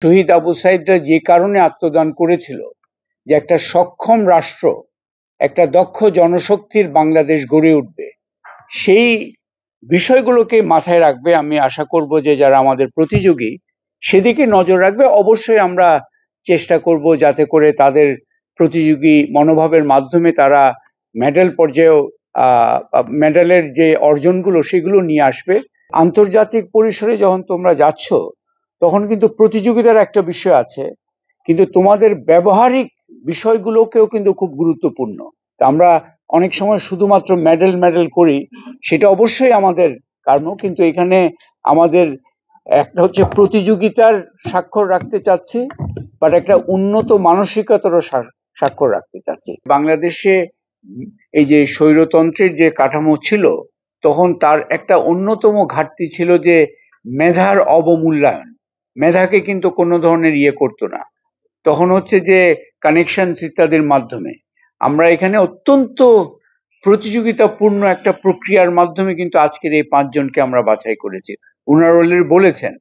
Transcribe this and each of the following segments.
শহীদ আবু সাইদরা যে কারণে আত্মদান করেছিল, যে একটা সক্ষম রাষ্ট্র, একটা দক্ষ জনশক্তির বাংলাদেশ গড়ে উঠবে, সেই বিষয়গুলোকে মাথায় রাখবে। আমি আশা করব যে যারা আমাদের প্রতিযোগী সেদিকে নজর রাখবে। অবশ্যই আমরা চেষ্টা করব যাতে করে তাদের প্রতিযোগী মনোভাবের মাধ্যমে তারা মেডেল পর্যায়েও মেডেলের যে অর্জনগুলো সেগুলো নিয়ে আসবে। আন্তর্জাতিক পরিসরে যখন তোমরা যাচ্ছ তখন কিন্তু প্রতিযোগিতার একটা বিষয় আছে, কিন্তু তোমাদের ব্যবহারিক বিষয়গুলোকেও কিন্তু খুব গুরুত্বপূর্ণ। আমরা অনেক সময় শুধুমাত্র মেডেল মেডেল করি, সেটা অবশ্যই আমাদের কারণ, কিন্তু এখানে আমাদের একটা হচ্ছে প্রতিযোগিতার স্বাক্ষর রাখতে চাচ্ছি, বাট একটা উন্নত মানসিকতারও স্বাক্ষর রাখতে চাচ্ছি। বাংলাদেশে এই যে স্বৈরতন্ত্রের যে কাঠামো ছিল, তখন তার একটা অন্যতম ঘাটতি ছিল যে মেধার অবমূল্যায়ন। মেধাকে কিন্তু কোনো ধরনের করতো না। তখন হচ্ছে যে কানেকশন ইত্যাদির মাধ্যমে আমরা এখানে অত্যন্ত প্রতিযোগিতাপূর্ণ একটা প্রক্রিয়ার মাধ্যমে কিন্তু আজকের এই 5 জনকে আমরা বাছাই করেছি। ওনারা বলেছেন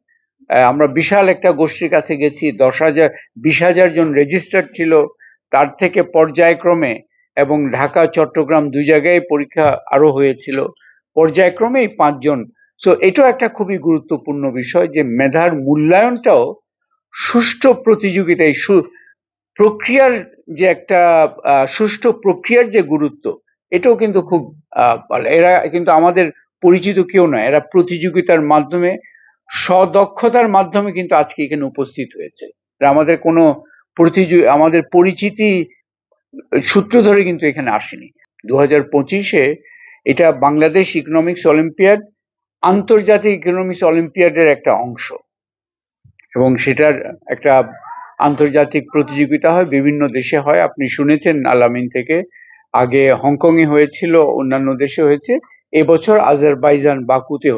আমরা বিশাল একটা গোষ্ঠীর কাছে গেছি, 20,000 জন রেজিস্টার্ড ছিল, তার থেকে পর্যায়ক্রমে, এবং ঢাকা চট্টগ্রাম 2 জায়গায় পরীক্ষা আরো হয়েছিল, পর্যায়ক্রমে এই 5 জন। সো এটাও একটা খুবই গুরুত্বপূর্ণ বিষয় যে মেধার মূল্যায়নটাও সুষ্ঠু প্রতিযোগিতায় প্রক্রিয়ার যে একটা সুষ্ঠু প্রক্রিয়ার যে গুরুত্ব, এটাও কিন্তু খুব এরা কিন্তু আমাদের পরিচিত কেউ নয়, এরা প্রতিযোগিতার মাধ্যমে স্বদক্ষতার মাধ্যমে কিন্তু আজকে এখানে উপস্থিত হয়েছে। আমাদের কোনো আমাদের পরিচিতি সূত্র ধরে কিন্তু এখানে আসেনি। 2025-এ এটা বাংলাদেশ ইকোনমিক্স অলিম্পিয়াড আন্তর্জাতিক ইকোনমিক্স অলিম্পিয়াডের একটা অংশ, এবং সেটার একটা আন্তর্জাতিক প্রতিযোগিতা হয়, বিভিন্ন দেশে হয়। আপনি শুনেছেন আলামিন থেকে, আগে হংকংয়ে হয়েছিল, অন্যান্য দেশে হয়েছে, এবছর আজারবাইজান বাকুতে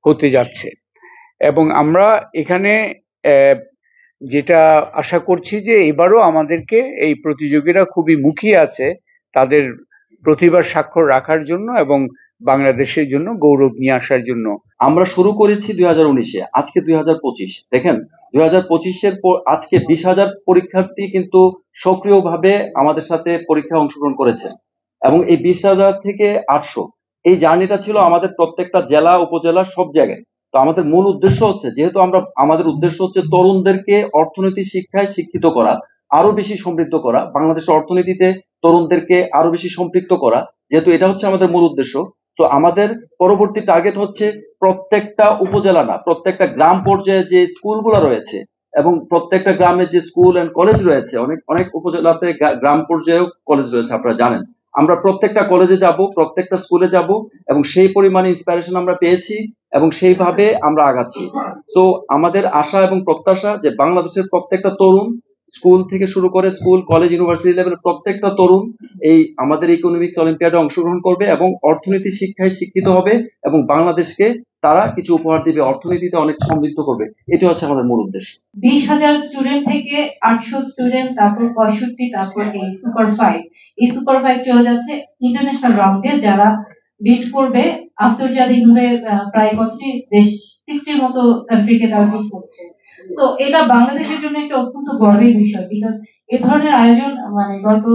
হতে যাচ্ছে। এবং আমরা এখানে যেটা আশা করছি যে এবারও আমাদেরকে এই প্রতিযোগীরা খুবই মুখিয়ে আছে তাদের প্রতিভার স্বাক্ষর রাখার জন্য এবং বাংলাদেশের জন্য গৌরব নিয়ে আসার জন্য। আমরা শুরু করেছি 2019-এ, আজকে 2025। দেখেন 2025-এর আজকে 20,000 পরীক্ষার্থী কিন্তু সক্রিয়ভাবে আমাদের সাথে পরীক্ষায় অংশগ্রহণ করেছে, এবং এই 20,000 থেকে 800 এই জার্নিটা ছিল আমাদের প্রত্যেকটা জেলা উপজেলা সব জায়গায়। তো আমাদের মূল উদ্দেশ্য হচ্ছে, যেহেতু আমাদের উদ্দেশ্য হচ্ছে তরুণদেরকে অর্থনৈতিক শিক্ষায় শিক্ষিত করা, আরো বেশি সমৃদ্ধ করা, বাংলাদেশের অর্থনীতিতে তরুণদেরকে আরো বেশি সম্পৃক্ত করা, যেহেতু এটা হচ্ছে আমাদের মূল উদ্দেশ্য। তো আমাদের পরবর্তী টার্গেট হচ্ছে প্রত্যেকটা উপজেলা না, প্রত্যেকটা গ্রাম পর্যায়ে যে স্কুলগুলো রয়েছে এবং প্রত্যেকটা গ্রামে যে স্কুল এন্ড কলেজ রয়েছে, অনেক উপজেলাতে গ্রাম পর্যায়েও কলেজ রয়েছে, আপনারা জানেন। আমরা প্রত্যেকটা কলেজে যাব, প্রত্যেকটা স্কুলে যাব, এবং সেই পরিমাণে ইন্সপিরেশন আমরা পেয়েছি এবং সেইভাবে আমরা আগাচ্ছি। তো আমাদের আশা এবং প্রত্যাশা যে বাংলাদেশের প্রত্যেকটা তরুণ, স্কুল থেকে শুরু করে স্কুল, কলেজ, ইউনিভার্সিটি লেভেলের প্রত্যেকটা তরুণ এই আমাদের ইকোনমিক্স অলিম্পিয়াডে অংশগ্রহণ করবে এবং অর্থনীতি শিক্ষায় শিক্ষিত হবে, এবং বাংলাদেশকে তারা কিছু উপহার দিবে, অর্থনীতিতে অনেক সমৃদ্ধ করবে। এটা হচ্ছে আমাদের মূল উদ্দেশ্য। 20,000 স্টুডেন্ট থেকে 800 স্টুডেন্ট, তারপর 65, তারপর এই সুপার 5, এই সুপার 5 চলে যাচ্ছে ইন্টারন্যাশনাল রাউন্ডে, যারা বিট করবে আন্তর্জাতিকভাবে প্রায় কতটি দেশ, 60 মতো কান্ট্রিকে তারা বিট করছে। তো এটা বাংলাদেশের জন্য একটা অত্যন্ত গর্বের বিষয়, বিকজ এ ধরনের আয়োজন মানে গত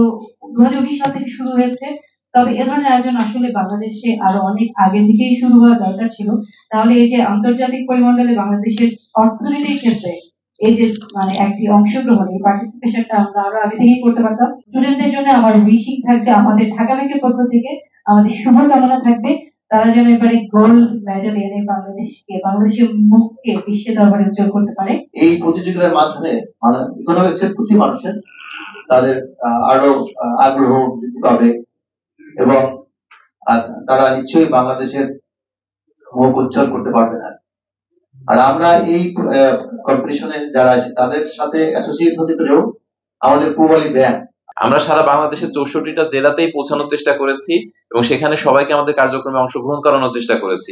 2020 সাল থেকে শুরু হয়েছে, তবে এ ধরনের আয়োজন আসলে বাংলাদেশে আরো অনেক আগে থেকেই শুরু হওয়া দরকার ছিল। তাহলে এই যে আন্তর্জাতিক পরিমণ্ডলে বাংলাদেশের অর্থনীতির ক্ষেত্রে এই যে মানে একটি অংশগ্রহণ, এই পার্টিসিপেশনটা আমরা আরো আগে থেকেই করতে পারতাম। স্টুডেন্টদের জন্য আমার উইশিং থাকবে, আমাদের ঢাকা ব্যাংকের পক্ষ থেকে আমাদের শুভকামনা থাকবে, তারা যেন এবারে গোল্ড মেডেল এনে বাংলাদেশের মুখকে বিশ্বের দরবারে উজ্জ্বল করতে পারে। এই প্রতিযোগিতার মাধ্যমে ইকোনমিক্সের প্রতি মানুষের তাদের আরো আগ্রহ বৃদ্ধি পাবে, এবং তারা নিশ্চয়ই বাংলাদেশের মুখ উজ্জ্বল করতে পারবে না। আর আমরা এই কম্পিটিশনে যারা আছে তাদের সাথে অ্যাসোসিয়েট হতে পেরেও আমাদের পূবালী ব্যাংক, আমরা সারা বাংলাদেশের 64টা জেলাতেই পৌঁছানোর চেষ্টা করেছি এবং সেখানে সবাইকে আমাদের কার্যক্রমে অংশগ্রহণ করানোর চেষ্টা করেছি।